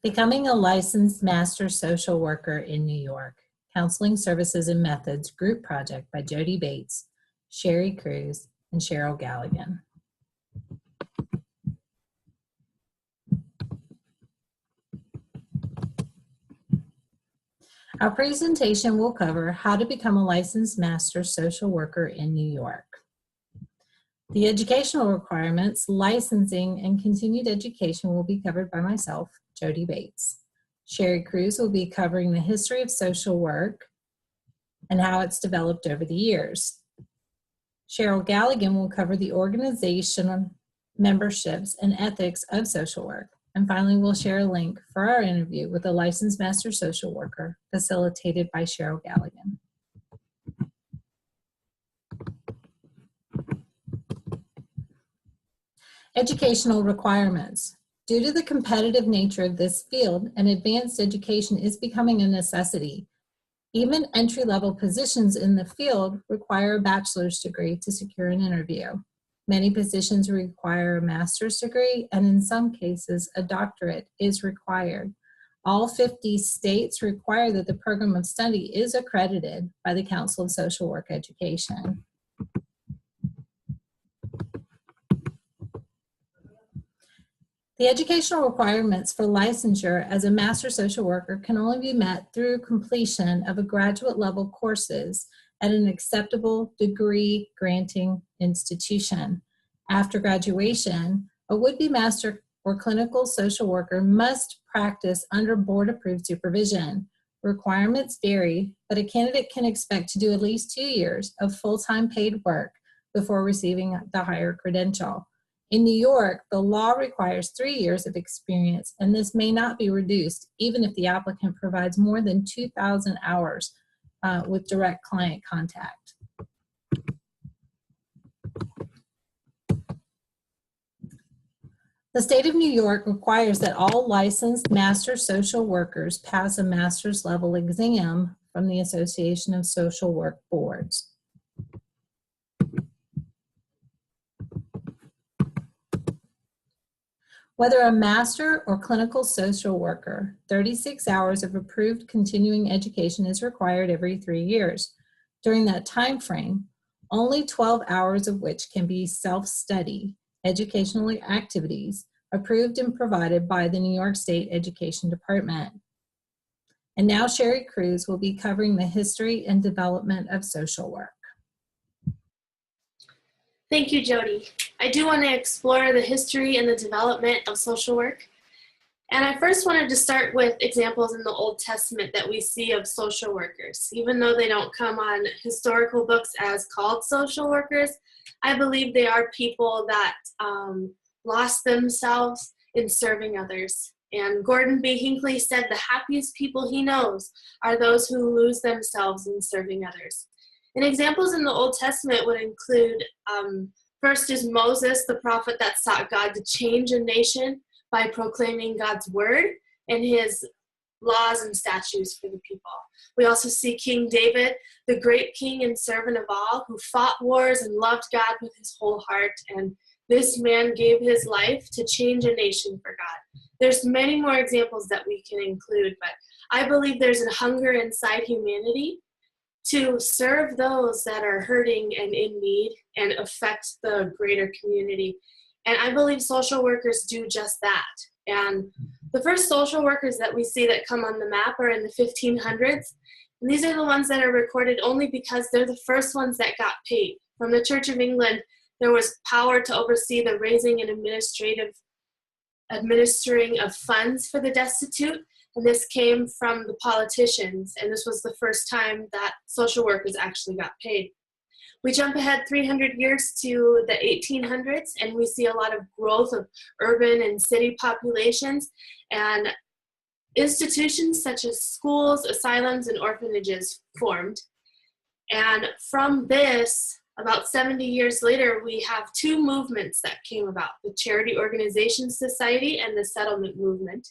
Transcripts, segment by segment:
Becoming a Licensed Master Social Worker in New York, Counseling Services and Methods Group Project by Jodi Bates, Sheri Kruse, and Cheryl Galligan. Our presentation will cover how to become a licensed master social worker in New York. The educational requirements, licensing, and continued education will be covered by myself, Jodi Bates. Sheri Kruse will be covering the history of social work and how it's developed over the years. Cheryl Galligan will cover the organization, memberships, and ethics of social work. And finally, we'll share a link for our interview with a licensed master social worker facilitated by Cheryl Galligan. Educational requirements. Due to the competitive nature of this field, an advanced education is becoming a necessity. Even entry-level positions in the field require a bachelor's degree to secure an interview. Many positions require a master's degree, and in some cases, a doctorate is required. All 50 states require that the program of study is accredited by the Council of Social Work Education. The educational requirements for licensure as a master social worker can only be met through completion of a graduate level courses at an acceptable degree granting institution. After graduation, a would-be master or clinical social worker must practice under board-approved supervision. Requirements vary, but a candidate can expect to do at least 2 years of full-time paid work before receiving the higher credential. In New York, the law requires 3 years of experience, and this may not be reduced even if the applicant provides more than 2,000 hours with direct client contact. The state of New York requires that all licensed master social workers pass a master's level exam from the Association of Social Work Boards. Whether a master or clinical social worker, 36 hours of approved continuing education is required every 3 years. During that time frame, only 12 hours of which can be self-study, educational activities, approved and provided by the New York State Education Department. And now Sheri Kruse will be covering the history and development of social work. Thank you, Jodi. I do want to explore the history and the development of social work. And I first wanted to start with examples in the Old Testament that we see of social workers. Even though they don't come on historical books as called social workers, I believe they are people that lost themselves in serving others. And Gordon B. Hinckley said the happiest people he knows are those who lose themselves in serving others. And examples in the Old Testament would include, first is Moses, the prophet that sought God to change a nation by proclaiming God's word and his laws and statutes for the people. We also see King David, the great king and servant of all, who fought wars and loved God with his whole heart. And this man gave his life to change a nation for God. There's many more examples that we can include, but I believe there's a hunger inside humanity to serve those that are hurting and in need and affect the greater community. And I believe social workers do just that. And the first social workers that we see that come on the map are in the 1500s. And these are the ones that are recorded only because they're the first ones that got paid. From the Church of England, there was power to oversee the raising and administering of funds for the destitute. And this came from the politicians, and this was the first time that social workers actually got paid. We jump ahead 300 years to the 1800s, and we see a lot of growth of urban and city populations, and institutions such as schools, asylums, and orphanages formed. And from this, about 70 years later, we have two movements that came about, the Charity Organization Society and the Settlement Movement.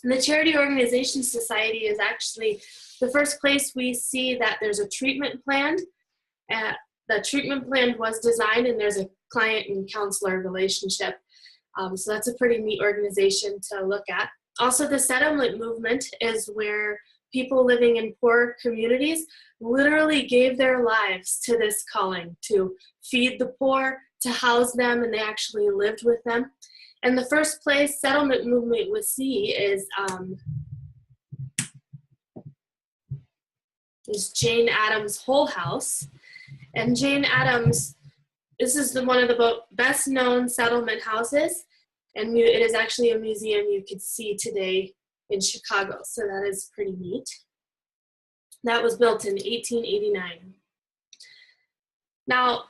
And the Charity Organization Society is actually the first place we see that there's a treatment plan. The treatment plan was designed, and there's a client and counselor relationship. So that's a pretty neat organization to look at. Also, the settlement movement is where people living in poor communities literally gave their lives to this calling to feed the poor, to house them, and they actually lived with them. And the first place settlement movement we see is Jane Addams' Whole House. And Jane Addams, this is one of the best known settlement houses, and it is actually a museum you could see today in Chicago, so that is pretty neat. That was built in 1889. Now,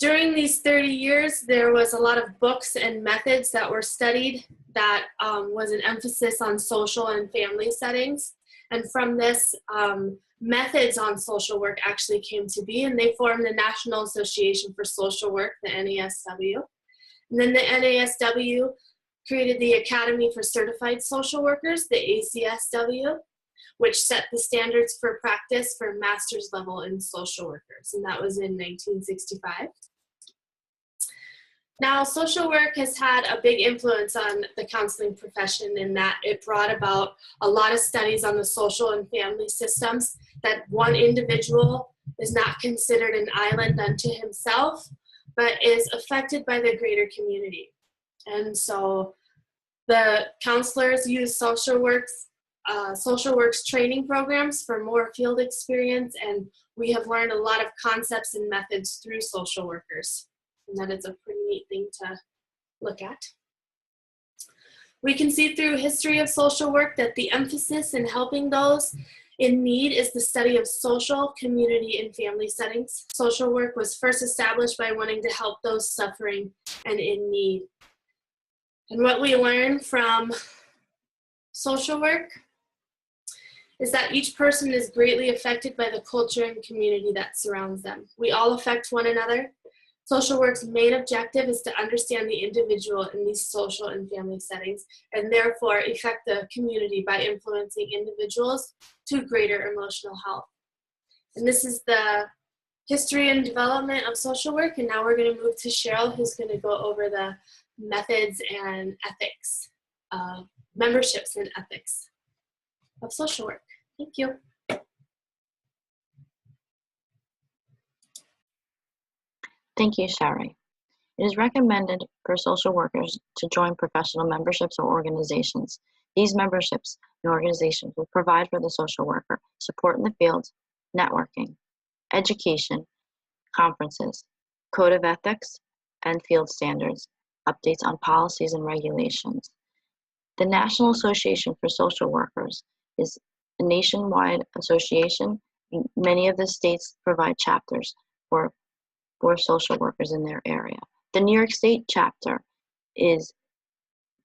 during these 30 years, there was a lot of books and methods that were studied that was an emphasis on social and family settings. And from this, methods on social work actually came to be, and they formed the National Association for Social Work, the NASW. And then the NASW created the Academy for Certified Social Workers, the ACSW, which set the standards for practice for master's level in social workers, and that was in 1965. Now, social work has had a big influence on the counseling profession in that it brought about a lot of studies on the social and family systems, that one individual is not considered an island unto himself, but is affected by the greater community. And so the counselors use social works training programs for more field experience, and we have learned a lot of concepts and methods through social workers, and that is a pretty neat thing to look at. We can see through history of social work that the emphasis in helping those in need is the study of social, community, and family settings. Social work was first established by wanting to help those suffering and in need. And what we learn from social work is that each person is greatly affected by the culture and community that surrounds them. We all affect one another. Social work's main objective is to understand the individual in these social and family settings, and therefore affect the community by influencing individuals to greater emotional health. And this is the history and development of social work, and now we're going to move to Cheryl, who's going to go over the methods and ethics, memberships and ethics of social work. Thank you. Thank you, Sheri. It is recommended for social workers to join professional memberships or organizations. These memberships and organizations will provide for the social worker support in the field, networking, education, conferences, code of ethics, and field standards, updates on policies and regulations. The National Association for Social Workers is a nationwide association. Many of the states provide chapters for social workers in their area. The New York State chapter is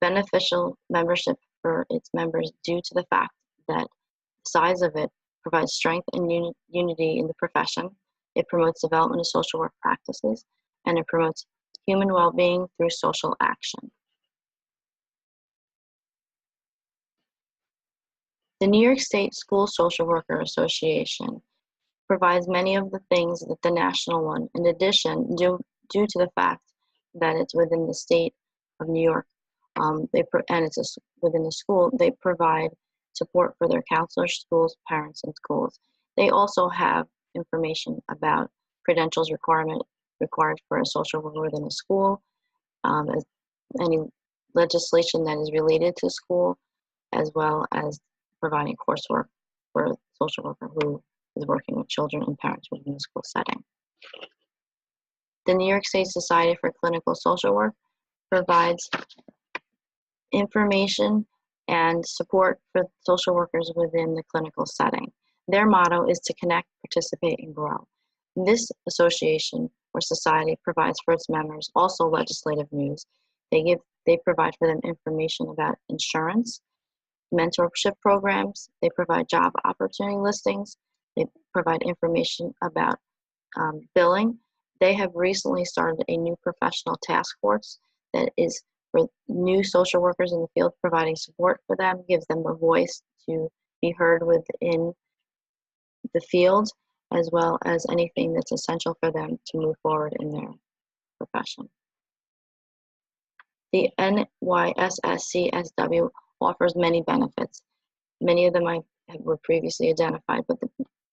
beneficial membership for its members due to the fact that the size of it provides strength and unity in the profession. It promotes development of social work practices, and it promotes human well-being through social action. The New York State School Social Worker Association provides many of the things that the national one. In addition, due to the fact that it's within the state of New York, and it's within the school, they provide support for their counselors, schools, parents, and schools. They also have information about credentials required for a social worker within a school, as any legislation that is related to school, as well as providing coursework for a social worker who is working with children and parents within the school setting. The New York State Society for Clinical Social Work provides information and support for social workers within the clinical setting. Their motto is to connect, participate, and grow. This association or society provides for its members also legislative news. They provide for them information about insurance, mentorship programs. They provide job opportunity listings. They provide information about billing. They have recently started a new professional task force that is for new social workers in the field, providing support for them, gives them a voice to be heard within the field, as well as anything that's essential for them to move forward in their profession. The NYSSCSW offers many benefits. Many of them were previously identified, but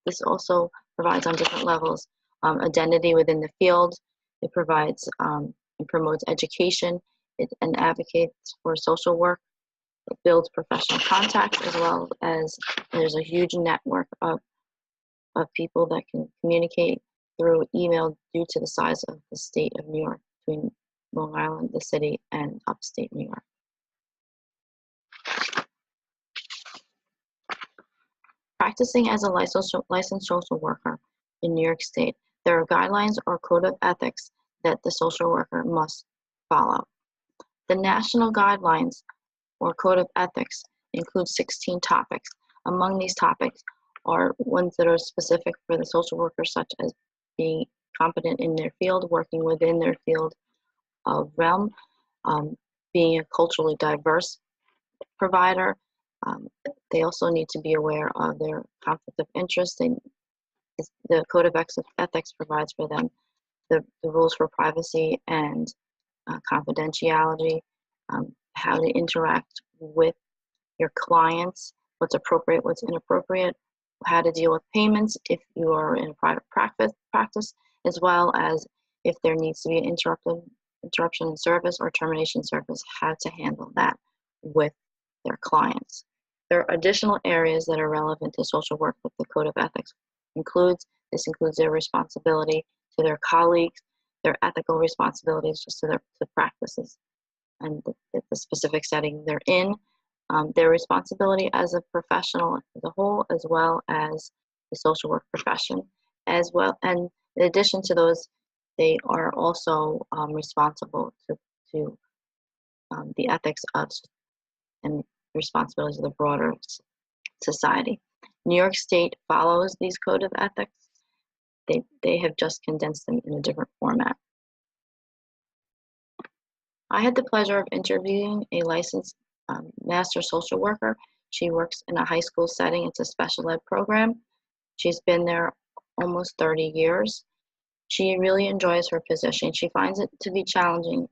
this also provides on different levels identity within the field. It provides and promotes education. It and advocates for social work. It builds professional contacts, as well as there's a huge network of people that can communicate through email due to the size of the state of New York, between Long Island, the city, and upstate New York. Practicing as a licensed social worker in New York State, there are guidelines or code of ethics that the social worker must follow. The national guidelines or code of ethics include 16 topics. Among these topics are ones that are specific for the social worker, such as being competent in their field, working within their field of realm, being a culturally diverse provider. They also need to be aware of their conflict of interest. The Code of Ethics provides for them the rules for privacy and confidentiality, how to interact with your clients, what's appropriate, what's inappropriate, how to deal with payments if you are in a private practice, as well as if there needs to be an interruption in service or termination service, how to handle that with their clients. There are additional areas that are relevant to social work that the Code of Ethics includes. This includes their responsibility to their colleagues, their ethical responsibilities just to the practices and the specific setting they're in, their responsibility as a professional as a whole, as well as the social work profession, as well. And in addition to those, they are also responsible to the ethics of and responsibilities of the broader society. New York State follows these code of ethics. They have just condensed them in a different format. I had the pleasure of interviewing a licensed master social worker. She works in a high school setting. It's a special ed program. She's been there almost 30 years. She really enjoys her position. She finds it to be challenging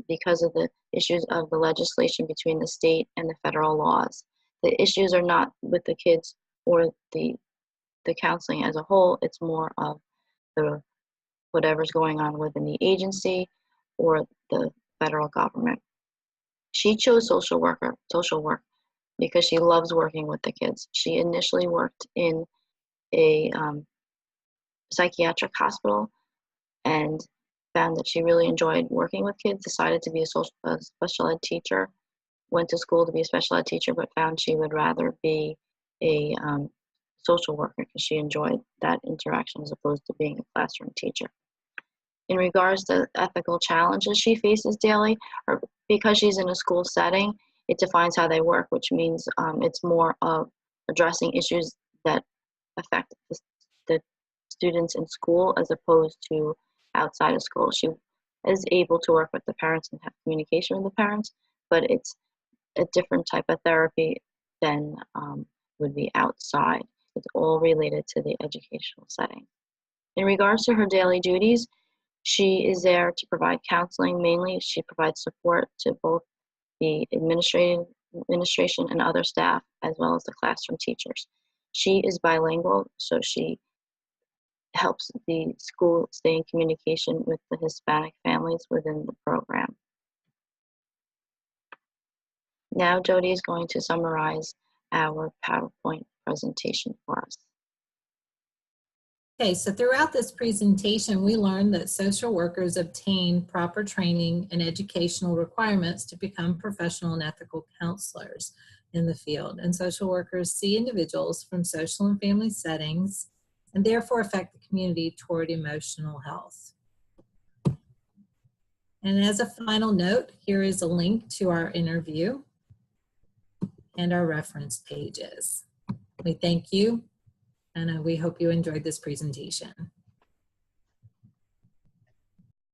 because of the issues of the legislation between the state and the federal laws. The issues are not with the kids or the counseling as a whole. It's more of whatever's going on within the agency or the federal government. She chose social work because she loves working with the kids. She initially worked in a psychiatric hospital and found that she really enjoyed working with kids, decided to be a special ed teacher, went to school to be a special ed teacher, but found she would rather be a social worker because she enjoyed that interaction as opposed to being a classroom teacher. In regards to ethical challenges she faces daily, or because she's in a school setting, it defines how they work, which means it's more of addressing issues that affect the students in school as opposed to outside of school. She is able to work with the parents and have communication with the parents, but it's a different type of therapy than would be outside. It's all related to the educational setting. In regards to her daily duties, she is there to provide counseling. Mainly, she provides support to both the administration and other staff, as well as the classroom teachers. She is bilingual, so she helps the school stay in communication with the Hispanic families within the program. Now Jodi is going to summarize our PowerPoint presentation for us. Okay, so throughout this presentation, we learned that social workers obtain proper training and educational requirements to become professional and ethical counselors in the field. And social workers see individuals from social and family settings and therefore affect the community toward emotional health. And as a final note, here is a link to our interview and our reference pages. We thank you, and we hope you enjoyed this presentation.